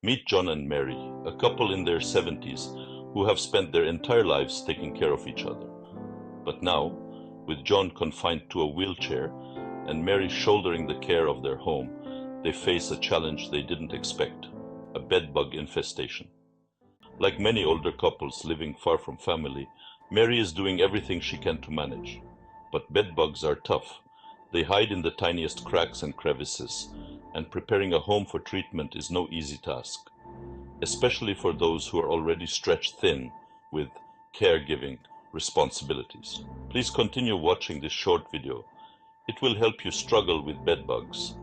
Meet John and Mary, a couple in their 70s who have spent their entire lives taking care of each other. But now, with John confined to a wheelchair and Mary shouldering the care of their home, they face a challenge they didn't expect: a bedbug infestation. Like many older couples living far from family, Mary is doing everything she can to manage. But bedbugs are tough. They hide in the tiniest cracks and crevices, and preparing a home for treatment is no easy task, especially for those who are already stretched thin with caregiving responsibilities. Please continue watching this short video. It will help you struggle with bedbugs.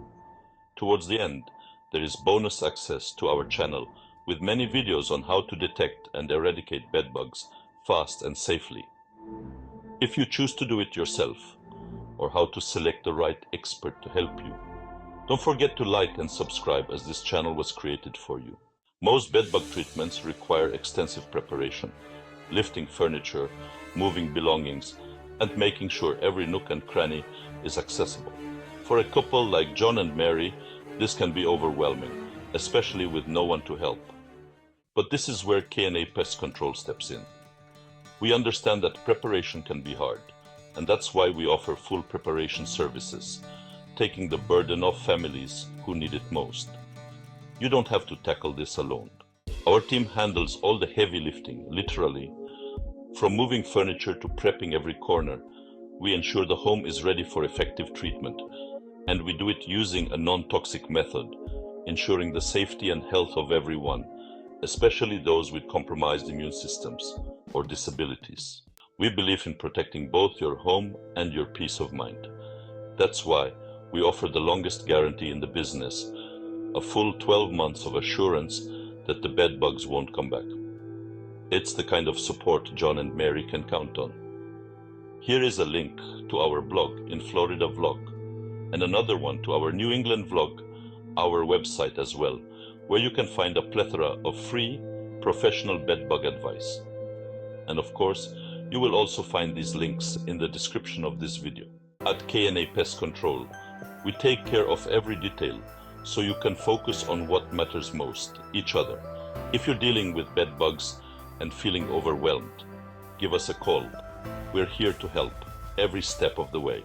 Towards the end, there is bonus access to our channel with many videos on how to detect and eradicate bedbugs fast and safely. If you choose to do it yourself, or how to select the right expert to help you, don't forget to like and subscribe, as this channel was created for you. Most bedbug treatments require extensive preparation, lifting furniture, moving belongings, and making sure every nook and cranny is accessible. For a couple like John and Mary, this can be overwhelming, especially with no one to help. But this is where K&A Pest Control steps in. We understand that preparation can be hard, and that's why we offer full preparation services, taking the burden off families who need it most. You don't have to tackle this alone. Our team handles all the heavy lifting, literally. From moving furniture to prepping every corner, we ensure the home is ready for effective treatment, and we do it using a non-toxic method, ensuring the safety and health of everyone, especially those with compromised immune systems or disabilities. We believe in protecting both your home and your peace of mind. That's why we offer the longest guarantee in the business, a full 12 months of assurance that the bedbugs won't come back. It's the kind of support John and Mary can count on. Here is a link to our blog in Florida vlog, and another one to our New England vlog, our website as well, where you can find a plethora of free, professional bedbug advice. And of course, you will also find these links in the description of this video. At K&A Pest Control, we take care of every detail, so you can focus on what matters most, each other. If you're dealing with bedbugs and feeling overwhelmed, give us a call. We're here to help every step of the way.